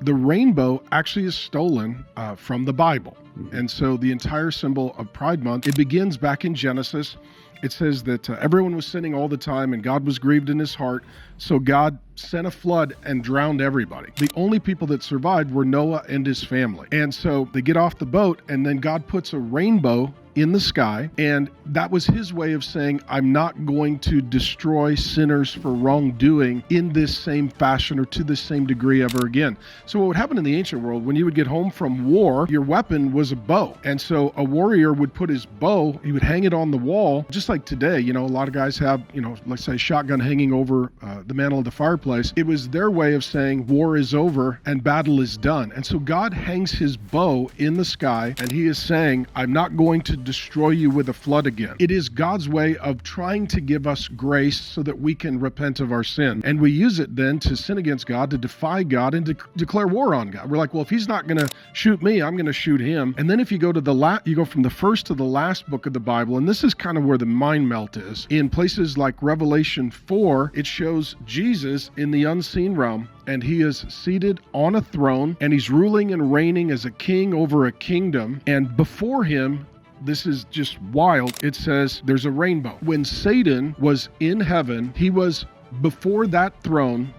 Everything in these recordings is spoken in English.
the rainbow actually is stolen from the Bible. And so the entire symbol of Pride Month, it begins back in Genesis. It says that everyone was sinning all the time and God was grieved in his heart. So God sent a flood and drowned everybody. The only people that survived were Noah and his family. And so they get off the boat, and then God puts a rainbow in the sky, and that was his way of saying, I'm not going to destroy sinners for wrongdoing in this same fashion or to this same degree ever again. So what would happen in the ancient world, when you would get home from war, your weapon was a bow. And so a warrior would put his bow, he would hang it on the wall, just like today. A lot of guys have, let's say, shotgun hanging over the mantle of the fireplace. It was their way of saying war is over and battle is done. And so God hangs his bow in the sky, and he is saying, I'm not going to destroy you with a flood again. It is God's way of trying to give us grace so that we can repent of our sin. And we use it then to sin against God, to defy God, and to declare war on God. We're like, well, if he's not going to shoot me, I'm going to shoot him. And then if you go to you go from the first to the last book of the Bible, and this is kind of where the mind melt is. In places like Revelation 4, it shows Jesus in the unseen realm, and he is seated on a throne, and he's ruling and reigning as a king over a kingdom. And before him, this is just wild, it says there's a rainbow. When Satan was in heaven, he was before that throne,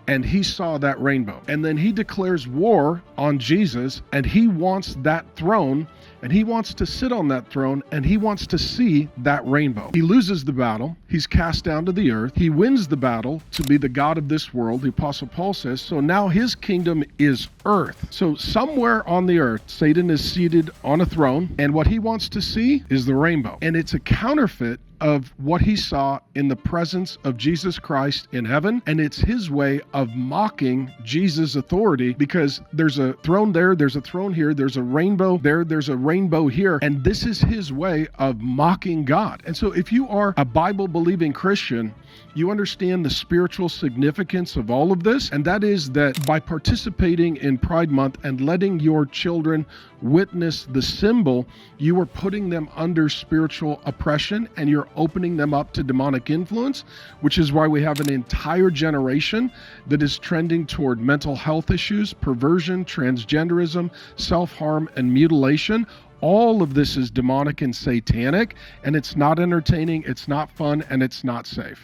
and he saw that rainbow. And then he declares war on Jesus, and he wants that throne, and he wants to sit on that throne, and he wants to see that rainbow. He loses the battle. He's cast down to the earth. He wins the battle to be the God of this world, the Apostle Paul says. So now his kingdom is earth. So somewhere on the earth, Satan is seated on a throne, and what he wants to see is the rainbow. And it's a counterfeit of what he saw in the presence of Jesus Christ in heaven. And it's his way of mocking Jesus' authority, because there's a throne there, there's a throne here, there's a rainbow there, there's a rainbow here. And this is his way of mocking God. And so if you are a Bible-believing Christian, you understand the spiritual significance of all of this. And that is that by participating in Pride Month and letting your children witness the symbol, you are putting them under spiritual oppression, and you're opening them up to demonic influence, which is why we have an entire generation that is trending toward mental health issues, perversion, transgenderism, self-harm, and mutilation. All of this is demonic and satanic, and it's not entertaining, it's not fun, and it's not safe.